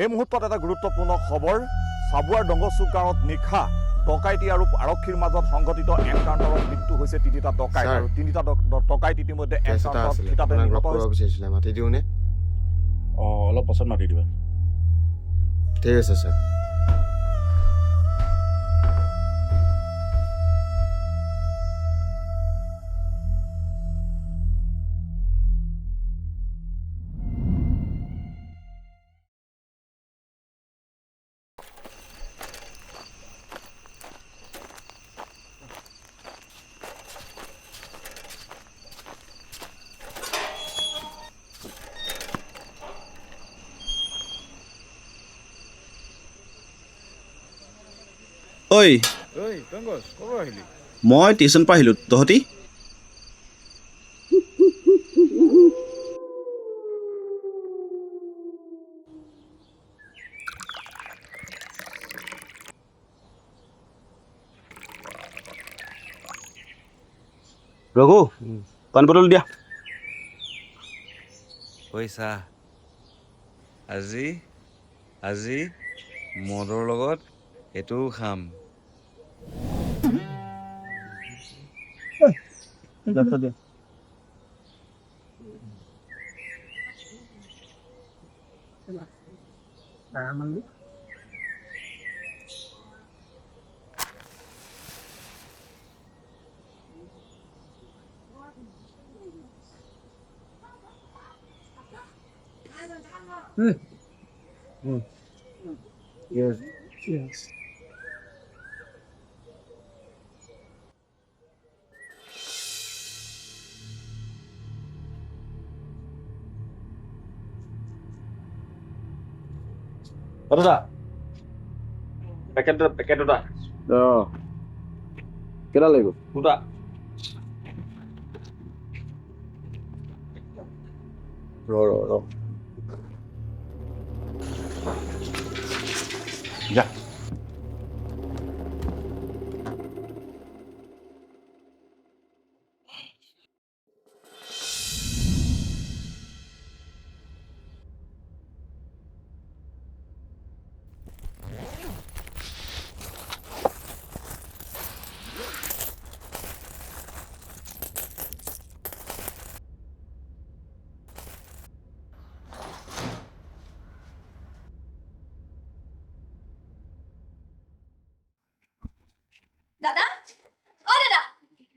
এই মুহূৰ্তত এটা গুৰুত্বপূৰ্ণ খবৰ চাবুৱাৰ ডংগচুক গাঁৱত নিশা ডকাইতি আৰু আৰক্ষীৰ মাজত সংঘটিত এনকাউণ্টাৰত মৃত্যু হৈছে তিনিটা ডকাইত আৰু তিনিটা ডকাইত ইতিমধ্যে এনকাউণ্টাৰত থিতাতে নিহত হৈছে মাতি দিওঁনে অলপ পাছত মাতি দিবা ঠিক আছে ছাৰ ঐ পংকজ ক'ৰ আহিলি মই টিউশ্যন পৰা আহিলোঁ তহঁতি ৰঘু পানী বটল দিয়া পইচা আজি আজি মদৰ লগত এইটোও খাম Yes. দাদা পেকেট দুটা কেইটা লাগিব দুটা ৰ যা দাদা অ দাদা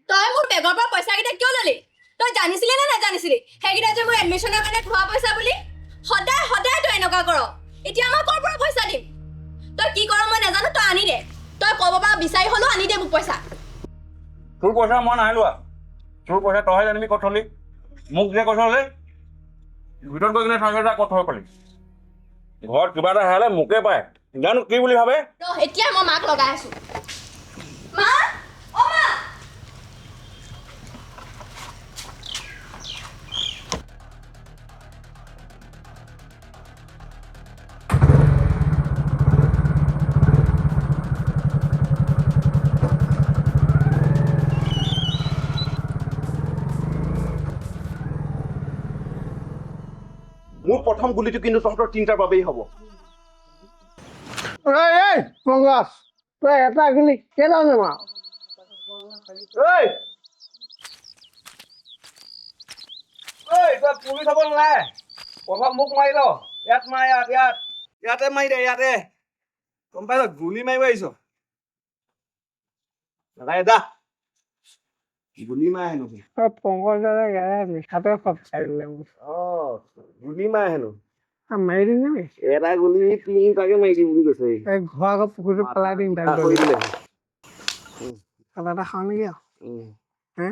তই মোৰ বেগৰ পৰা পইচা কেইটা কিয় ললি তই জানিছিলি নে নাজানিছিলি সেইকেইটা যে মোৰ এডমিশ্যনৰ কাৰণে থোৱা পইচা বুলি সদায় সদায় তই এনেকুৱা কৰ এতিয়া আমাৰ ক'ৰ পৰা পইচা দিম তই কি কৰ মই নাজানো তই আনি দে তই ক'ব পৰা বিচাৰি হ'লেও আনি দে মোক পইচা তোৰ পইচা মই নাই লোৱা তোৰ পইচা তইহে জানিবি ক'ত থলি মোক যে কৈছ হ'লে ভিতৰত গৈ কিনে চাই ক'ত থৈ পালি ঘৰত কিবা এটা হেৰালে মোকে পায় জানো কি বুলি ভাবে এতিয়া মই মাক লগাই আছো মা অ মা মোৰ প্ৰথম গুলিটো কিন্তু তহঁতৰ তিনিটাৰ বাবেই হ'ব পংকজ তই এটা গিলি কেইটা নেমাৰ তই পুলিচ হ'ব নাই প্ৰথম মোক মাৰি ল ইয়াত মাৰ ইয়াতে মাৰি দে ইয়াতে গম পাইছ গুলি মাৰিব আহিছ নালাগে যা গুলি মাৰ হেনো পংকজ দাদা মিঠাতে সব চাই দিলে মোক গুলি মাৰ হেনো মাৰি দিম নে এটা গুলি তিনিটাকে মাৰি দিম বুলি কৈছে এই ঘৰ আগত পুখুৰীটো পেলাই দিম তাক কৰি দিলে খানা এটা খাওঁ নেকি আৰু হে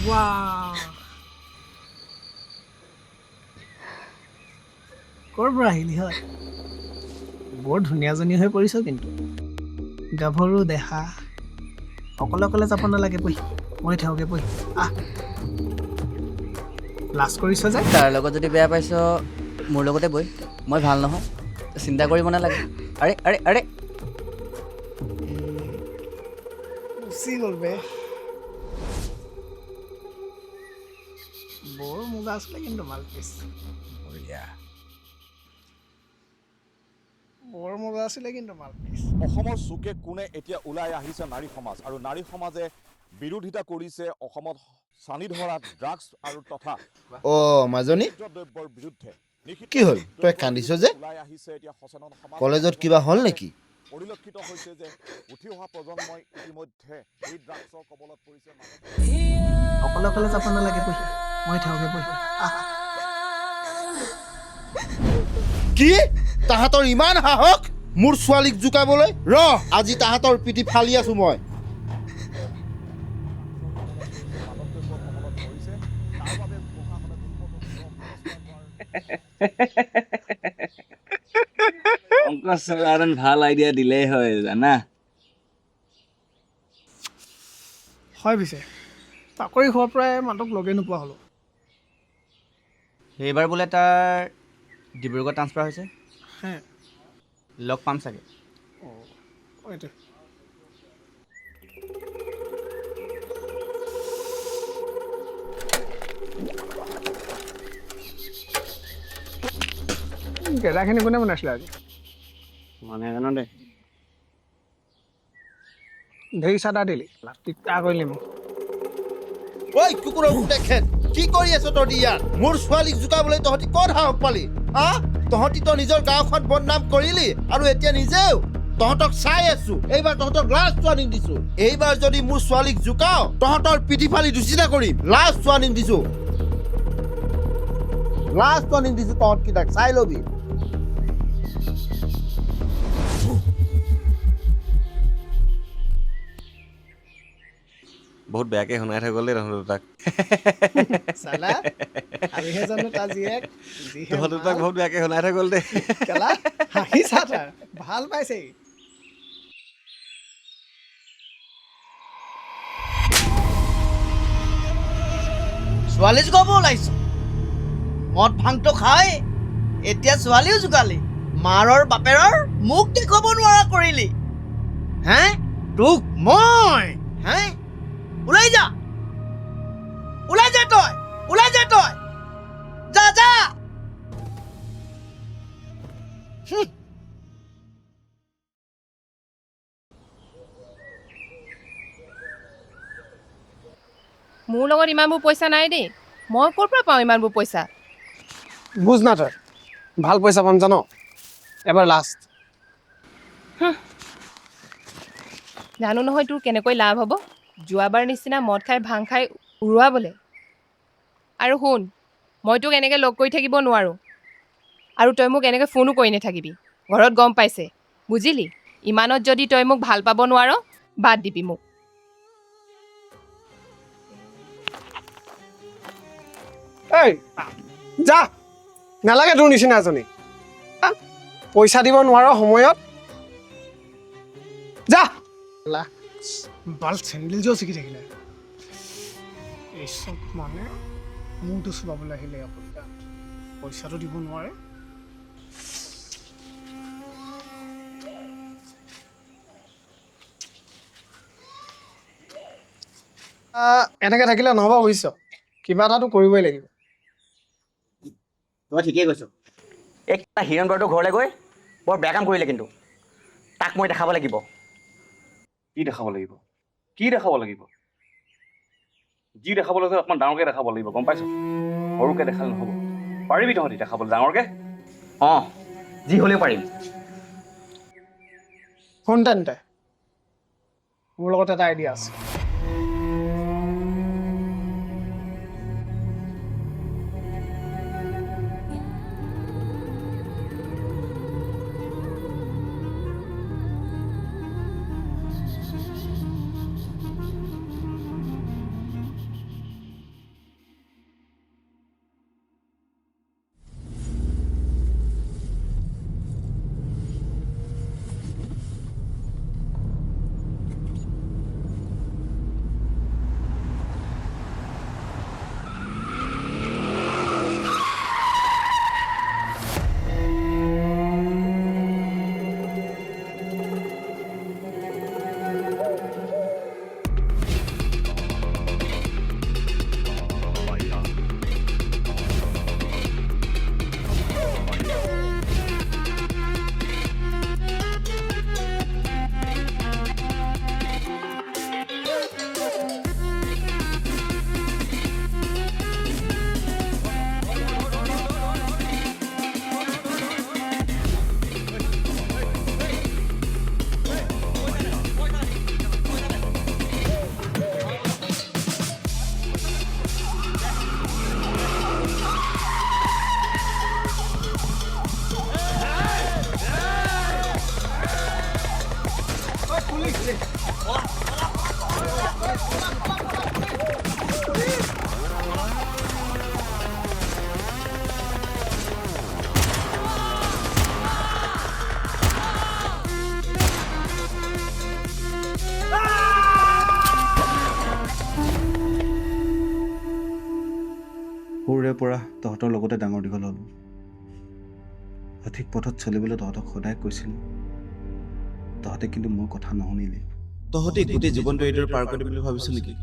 ৱাহ ক'ৰ পৰা আহিলি হয় বৰ ধুনীয়াজনী হৈ পৰিছ কিন্তু গাভৰু দেহা অকলে অকলে যাব নালাগে পঢ়ি মই থাকোগে পঢ়ি আহ লাজ কৰিছ যে তাৰ লগত যদি বেয়া পাইছ মোৰ লগতে বৈ মই ভাল নহয় চিন্তা কৰিব নালাগে আৰে আৰে আৰে গুচি গ'ল বে বৰ মজা আছিলে কিন্তু মালপিচ বৰ মজা আছিলে কিন্তু মালপিচ অসমৰ চুকে কোণে এতিয়া ওলাই আহিছে নাৰী সমাজ আৰু নাৰী সমাজে বিৰোধিতা কৰিছে অসমত চানি ধৰা ড্ৰাগছ আৰু তথা মাজনী দ্ৰব্যৰ বিৰুদ্ধে কি হ'ল তই কান্দিছ যে ওলাই আহিছে এতিয়া সচেতন সমাজ কলেজত কিবা হ'ল নেকি পৰিলক্ষিত হৈছে যে উঠি অহা প্ৰজন্মই ইতিমধ্যে এই ড্ৰাগছৰ কবলত পৰিছে অকলে অকলে যাব নালাগে পঢ়ি মই থাকোগে পঢ়ি আহ কি তাহাঁতৰ ইমান সাহস মোৰ ছোৱালীক জোকাবলৈ আজি তাহাঁতৰ পিঠি ফালি আছো মই পংকজ ছাৰ ভাল আইডিয়া দিলেই হয় জানা হয় পিছে চাকৰি হোৱাৰ পৰাই মানুহক লগে নোপোৱা হ'লো সেইবাৰ বোলে তাৰ ডিব্ৰুগড় ট্ৰান্সফাৰ হৈছে হে লগ পাম চাগে এইটো গেদাখিনি কোনে বনাইছিলে আজি মানে জানো দে ঢেৰ চাদা দিলি তিতা কৰিলি মোক ঐ কুকুৰৰ দেখেন কি কৰি আছ তহঁতি ইয়াত মোৰ ছোৱালীক জোকাবলৈ তহঁতি ক'ত সাহস পালি তহঁতি তো নিজৰ গাঁওখন বদনাম কৰিলি আৰু এতিয়া নিজেও তহঁতক চাই আছো এইবাৰ তহঁতক লাষ্ট ৱাৰ্নিং দিছো এইবাৰ যদি মোৰ ছোৱালীক জোকাও তহঁতৰ পিঠি ফালি দুচিটা কৰিম লাষ্ট ৱাৰ্নিং দিছো তহঁতকেইটাক চাই লবি বহুত বেয়াকে শুনাই থৈ গ'ল দেই তহঁতৰ দুটাক চালা আমিহে জানো তাৰ জীয়েক তহঁতৰ দুটাক বহুত বেয়াকে শুনাই থৈ গ'ল দেই কেলা হাঁহিছা তাৰ ভাল পাইছে ছোৱালী জোকাব ওলাইছ মদ ভাংটো খাই এতিয়া ছোৱালীও জোকালি মাৰৰ বাপেৰৰ মুখ দেখুৱাব নোৱাৰা কৰিলি হে তোক মই হে ওলাই যা তই যা মোৰ লগত ইমানবোৰ পইচা নাই দেই মই ক'ৰ পৰা পাওঁ ইমানবোৰ পইচা বুজ না তই ভাল পইচা পাম জান এবাৰ লাষ্ট জানো নহয় তোৰ কেনেকৈ লাভ হ'ব যোৱাবাৰ নিচিনা মদ খাই ভাং খাই উৰুৱাবলৈ আৰু শুন মই তোক এনেকৈ লগ কৰি থাকিব নোৱাৰোঁ আৰু তই মোক এনেকৈ ফোনো কৰি নাথাকিবি ঘৰত গম পাইছে বুজিলি ইমানত যদি তই মোক ভাল পাব নোৱাৰ বাদ দিবি মোক এই যা নালাগে তোৰ নিচিনা এজনী পইচা দিব নোৱাৰ সময়ত যা বাল চেণ্ডেল যোৱা শিকি থাকিলে এই চব মানে মূৰটো চুবাবলৈ আহিলে পইচাটো দিব নোৱাৰে এনেকে থাকিলে নহ'ব বুজিছ কিবা এটাতো কৰিবই লাগিব তই ঠিকেই কৈছ এই হিৰণ বৰটোৰ ঘৰলৈ গৈ বৰ বেয়া কাম কৰিলে কিন্তু তাক মই দেখাব লাগিব কি দেখাব লাগিব যি দেখাব লাগে অকণমান ডাঙৰকৈ দেখাব লাগিব গম পাইছ সৰুকৈ দেখালে নহ'ব পাৰিবি তহঁতি দেখাবলৈ ডাঙৰকৈ অঁ যি হ'লেও পাৰিম শুন তেন্তে মোৰ লগত এটা আইডিয়া আছে পৰা তহঁতৰ লগতে ডাঙৰ দীঘল হ'লোঁ। সঠিক পথত চলিবলৈ তহঁতক সদায় কৈছিলোঁ, তহঁতে কিন্তু মোৰ কথা নুশুনিলি। তহঁতি গোটেই জীৱনটো এইদৰে পাৰ কৰি বুলি ভাবিছ নেকি?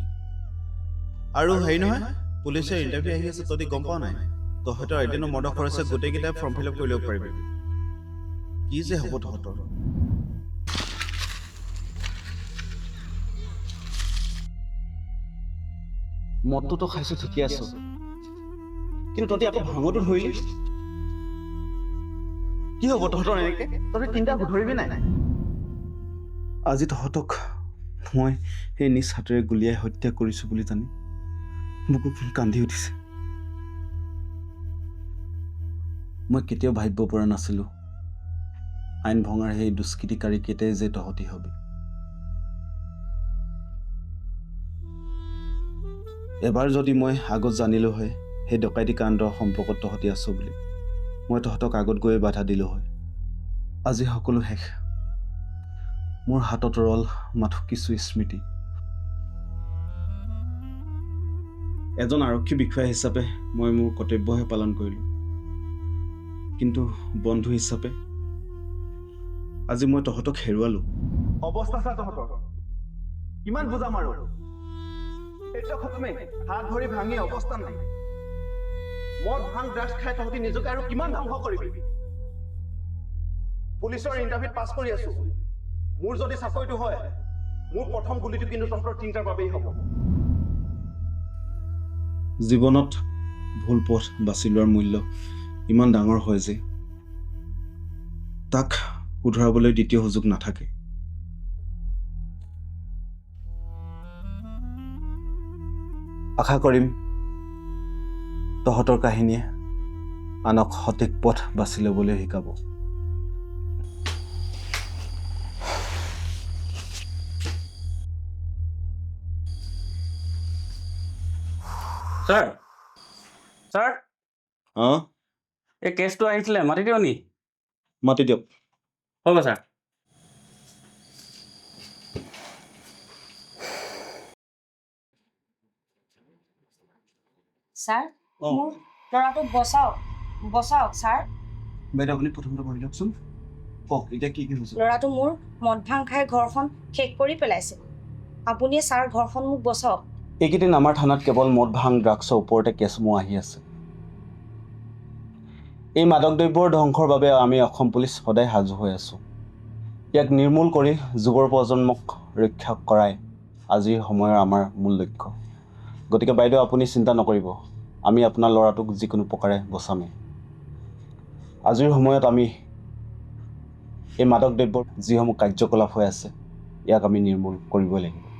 আৰু হেৰি নহয়, পুলিচৰ ইণ্টাৰভিউ আহি আছে, তহঁতি গম পাৱ নাই? তহঁতৰ এদিনো মদৰ খৰচে গোটেইকেইটাই ফৰ্ম ফিল আপ কৰি ল'ব পাৰিবি। কি যে হ'ব তহঁতৰ। মদটোতো খাইছোঁ, ঠিকে আছোঁ, কিন্তু তহঁতি আকৌ ভাঙতো ধৰিলি। কি হ'ব তহঁতৰ এনেকে? তহঁতি তিনিটা ধৰিবি নাই? আজি তহঁতক মই সেই নিজ হাতেৰে গুলীয়াই হত্যা কৰিছোঁ বুলি জানি মোকো কান্দি উঠিছে। মই কেতিয়াও ভাবিব পৰা নাছিলোঁ আইন ভঙাৰ সেই দুষ্কৃতিকাৰী কেইটাই যে তহঁতি হবি। এবাৰ যদি মই আগত জানিলোঁ হয় সেই ডকাইতি কাণ্ডৰ সম্পৰ্কত তহঁতি আছ বুলি, মই তহঁতক আগত গৈ বাধা দিলোঁ হয়। আজি সকলো শেষ। মোৰ হাতত ৰল মাথো কিছু স্মৃতি। এজন আৰক্ষী বিষয়া হিচাপে মই মোৰ কৰ্তব্যহে পালন কৰিলোঁ, কিন্তু বন্ধু হিচাপে আজি মই তহঁতক হেৰুৱালোঁ। অৱস্থা চা তহঁতৰ, কিমান বুজাম আৰু? এইটো খতমে, হাত ভৰি ভাঙি অৱস্থা নাই। মদ ভাং ড্ৰাগছ খাই তহঁতি নিজকে আৰু কিমান ধ্বংস কৰিবি? পুলিচৰ ইণ্টাৰভিউত পাছ কৰি আছো। মোৰ যদি চাকৰিটো হয়, মোৰ প্ৰথম গুলিটো কিন্তু তহঁতৰ তিনিটাৰ বাবেই হ'ব। জীৱনত ভুল পথ বাছি লোৱাৰ মূল্য ইমান ডাঙৰ হয় যে তাক শুধৰাবলৈ দ্বিতীয় সুযোগ নাথাকে। আশা কৰিম তহঁতৰ কাহিনীয়ে আনক সঠিক পথ বাছি ল'বলৈ শিকাব। ছাৰ ছাৰ অঁ, এই কেছটো আহিছিলে, মাতি দিওঁ নি? মাতি দিয়ক। হ'ব ছাৰ। ছাৰ, অঁ মোৰ ল'ৰাটোক বচাওক, বচাওক ছাৰ। বাইদেউ আপুনি প্ৰথমতে বহি লওকচোন। কওক এতিয়া কি কি হৈছে? ল'ৰাটো মোৰ মদ ভাং খাই ঘৰখন শেষ কৰি পেলাইছে। আপুনিয়ে ছাৰ ঘৰখন মোক বচাওক। এইকেইদিন আমাৰ থানাত কেৱল মদ ভাং ড্ৰাগছৰ ওপৰতে কেছসমূহ আহি আছে। এই মাদক দ্ৰব্যৰ ধ্বংসৰ বাবে আমি অসম পুলিচ সদায় সাজু হৈ আছোঁ। ইয়াক নিৰ্মূল কৰি যুৱৰ প্ৰজন্মক ৰক্ষা কৰাই আজিৰ সময়ৰ আমাৰ মূল লক্ষ্য। গতিকে বাইদেউ আপুনি চিন্তা নকৰিব, আমি আপোনাৰ ল'ৰাটোক যিকোনো প্ৰকাৰে বচামেই। আজিৰ সময়ত আমি এই মাদক দ্ৰব্যৰ যিসমূহ কাৰ্যকলাপ হৈ আছে ইয়াক আমি নিৰ্মূল কৰিবই লাগিব।